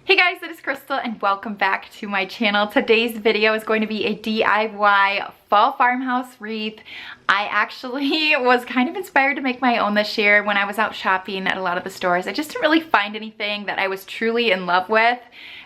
Hey guys, it is Crystal and welcome back to my channel. Today's video is going to be a DIY fall farmhouse wreath. I actually was kind of inspired to make my own this year when I was out shopping at a lot of the stores. I just didn't really find anything that I was truly in love with,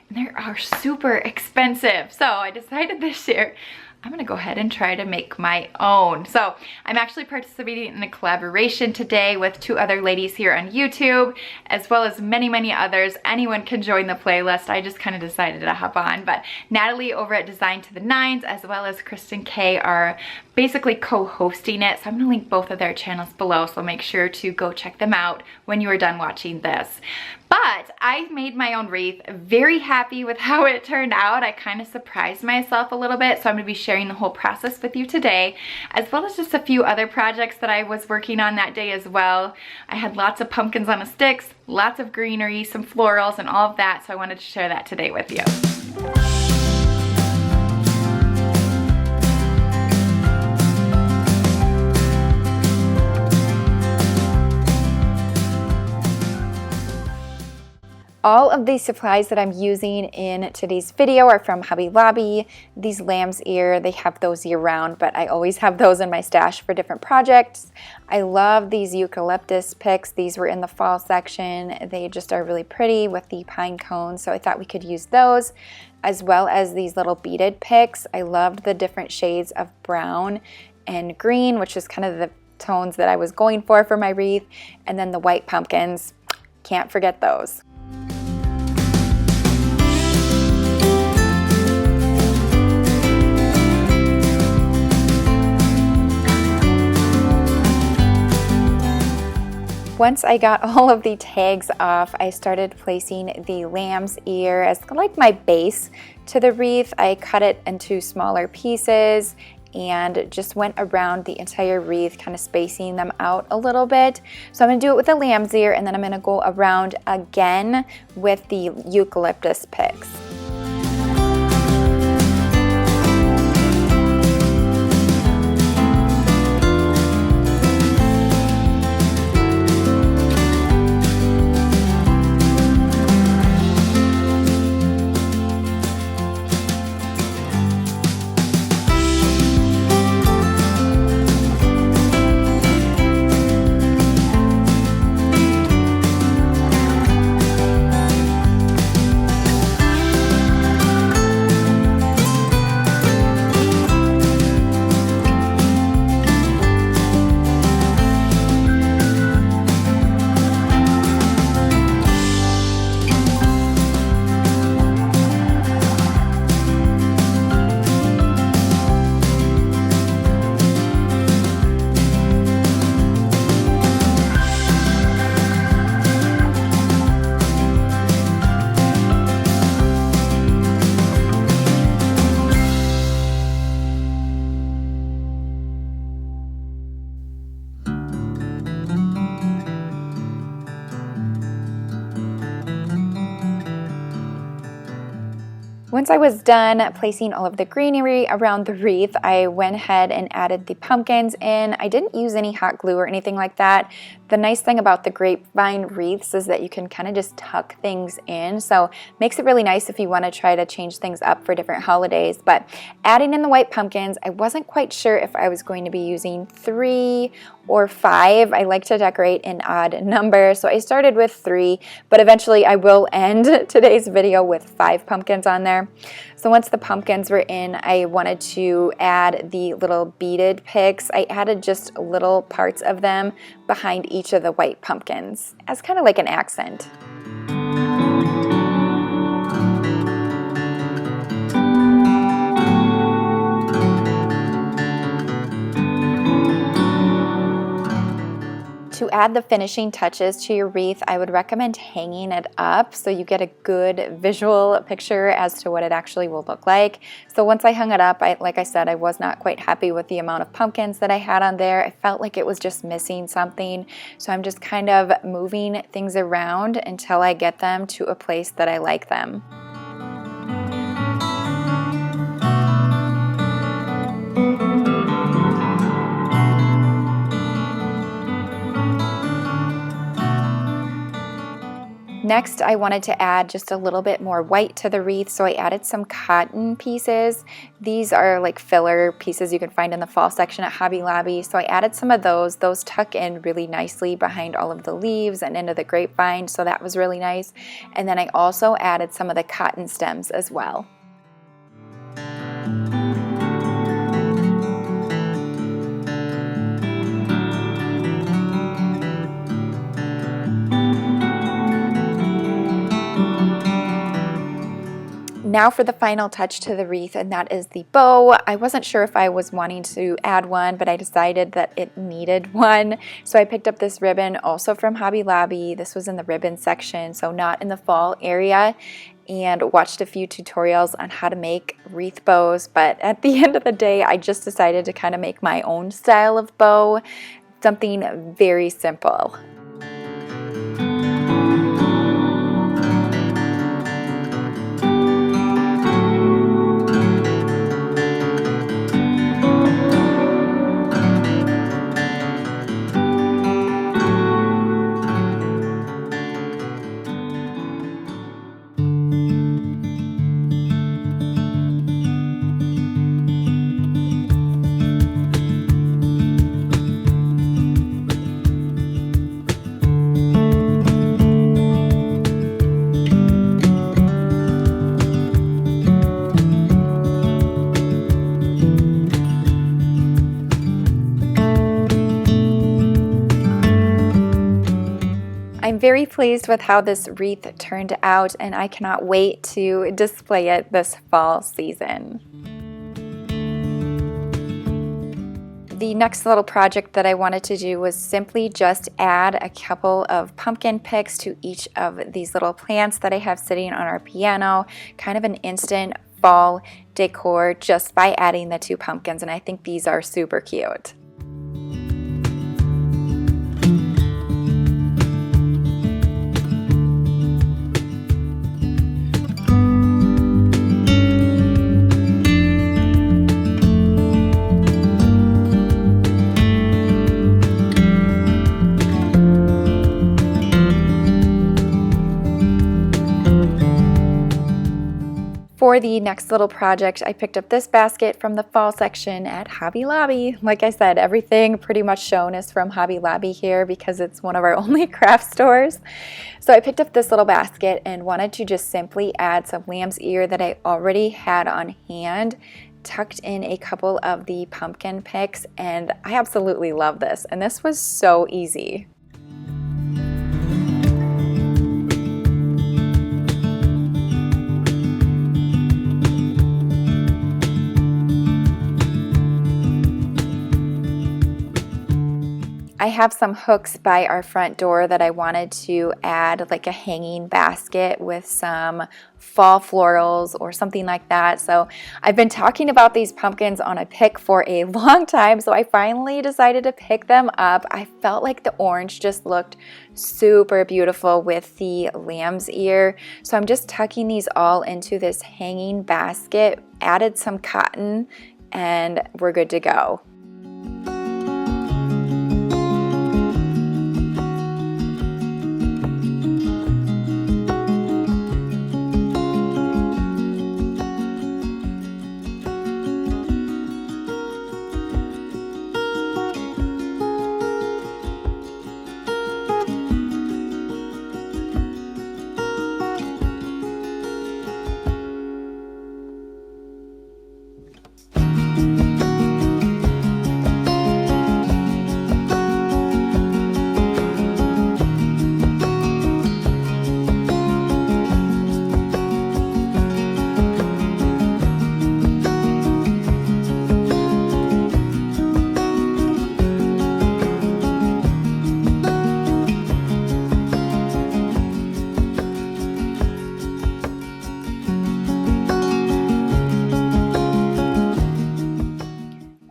and they are super expensive. So I decided this year I'm gonna go ahead and try to make my own. So I'm actually participating in a collaboration today with two other ladies here on YouTube, as well as many others. Anyone can join the playlist. I just kind of decided to hop on. But Natalie over at Design to the Nines, as well as Kristen K, are basically co-hosting it. So I'm gonna link both of their channels below, so make sure to go check them out when you are done watching this. But I made my own wreath, very happy with how it turned out. I kind of surprised myself a little bit, so I'm gonna be sharing the whole process with you today, as well as just a few other projects that I was working on that day as well. I had lots of pumpkins on the sticks, lots of greenery, some florals and all of that, so I wanted to share that today with you. All of these supplies that I'm using in today's video are from Hobby Lobby. These lamb's ear, they have those year round, but I always have those in my stash for different projects. I love these eucalyptus picks. These were in the fall section. They just are really pretty with the pine cones, so I thought we could use those, as well as these little beaded picks. I loved the different shades of brown and green, which is kind of the tones that I was going for my wreath, and then the white pumpkins. Can't forget those. Once I got all of the tags off, I started placing the lamb's ear as like my base to the wreath. I cut it into smaller pieces and just went around the entire wreath, kind of spacing them out a little bit. So I'm gonna do it with the lamb's ear, and then I'm gonna go around again with the eucalyptus picks. Once I was done placing all of the greenery around the wreath, I went ahead and added the pumpkins in. I didn't use any hot glue or anything like that. The nice thing about the grapevine wreaths is that you can kind of just tuck things in, so makes it really nice if you want to try to change things up for different holidays. But adding in the white pumpkins, I wasn't quite sure if I was going to be using 3 or 5. I like to decorate in odd numbers, so I started with 3, but eventually I will end today's video with 5 pumpkins on there. So once the pumpkins were in, I wanted to add the little beaded picks. I added just little parts of them behind each of the white pumpkins as kind of like an accent. To add the finishing touches to your wreath, I would recommend hanging it up so you get a good visual picture as to what it actually will look like. So once I hung it up, like I said, I was not quite happy with the amount of pumpkins that I had on there. I felt like it was just missing something. So I'm just kind of moving things around until I get them to a place that I like them. Next, I wanted to add just a little bit more white to the wreath, so I added some cotton pieces. These are like filler pieces you can find in the fall section at Hobby Lobby, so I added some of those. Those tuck in really nicely behind all of the leaves and into the grapevine, so that was really nice. And then I also added some of the cotton stems as well. Now for the final touch to the wreath, and that is the bow. I wasn't sure if I was wanting to add one, but I decided that it needed one. So I picked up this ribbon also from Hobby Lobby. This was in the ribbon section, so not in the fall area, and watched a few tutorials on how to make wreath bows. But at the end of the day, I just decided to kind of make my own style of bow, something very simple. I'm very pleased with how this wreath turned out, and I cannot wait to display it this fall season. The next little project that I wanted to do was simply just add a couple of pumpkin picks to each of these little plants that I have sitting on our piano, kind of an instant fall decor just by adding the 2 pumpkins, and I think these are super cute. For the next little project, I picked up this basket from the fall section at Hobby Lobby. Like I said, everything pretty much shown is from Hobby Lobby here because it's one of our only craft stores. So I picked up this little basket and wanted to just simply add some lamb's ear that I already had on hand, tucked in a couple of the pumpkin picks, and I absolutely love this. And this was so easy. I have some hooks by our front door that I wanted to add like a hanging basket with some fall florals or something like that. So I've been talking about these pumpkins on a pick for a long time, so I finally decided to pick them up. I felt like the orange just looked super beautiful with the lamb's ear. So I'm just tucking these all into this hanging basket, added some cotton, and we're good to go.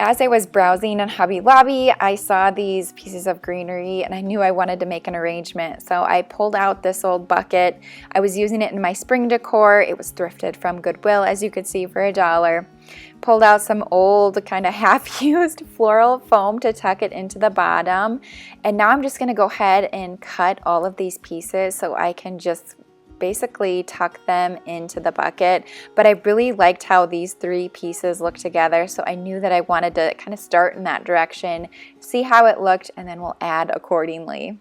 as I was browsing on Hobby Lobby, I saw these pieces of greenery and I knew I wanted to make an arrangement. So I pulled out this old bucket. I was using it in my spring decor. It was thrifted from Goodwill, as you could see, for $1. Pulled out some old kind of half-used floral foam to tuck it into the bottom. And now I'm just going to go ahead and cut all of these pieces so I can just basically tuck them into the bucket. But I really liked how these 3 pieces look together, so I knew that I wanted to kind of start in that direction, see how it looked, and then we'll add accordingly.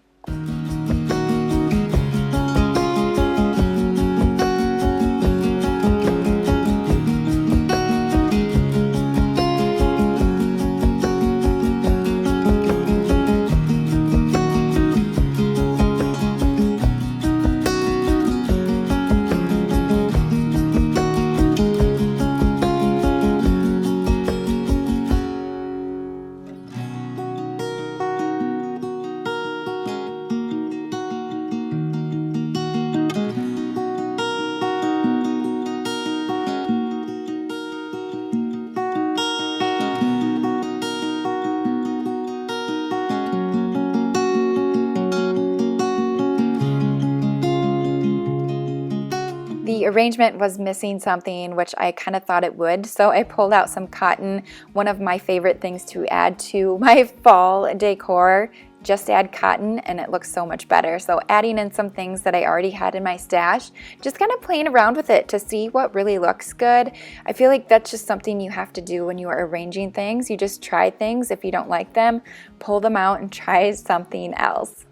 The arrangement was missing something, which I kind of thought it would, so I pulled out some cotton, one of my favorite things to add to my fall decor. Just add cotton and it looks so much better. So adding in some things that I already had in my stash, just kind of playing around with it to see what really looks good. I feel like that's just something you have to do when you are arranging things. You just try things. If you don't like them, pull them out and try something else.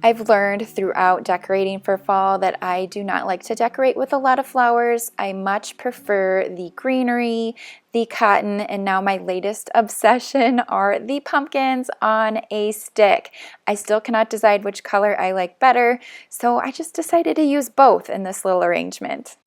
I've learned throughout decorating for fall that I do not like to decorate with a lot of flowers. I much prefer the greenery, the cotton, and now my latest obsession are the pumpkins on a stick. I still cannot decide which color I like better, so I just decided to use both in this little arrangement.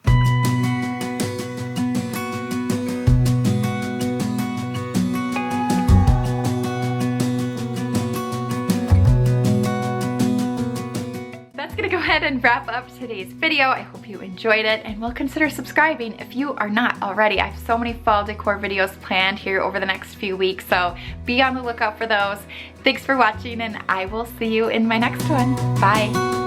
Gonna go ahead and wrap up today's video. I hope you enjoyed it and will consider subscribing if you are not already. I have so many fall decor videos planned here over the next few weeks, so be on the lookout for those. Thanks for watching and I will see you in my next one. Bye.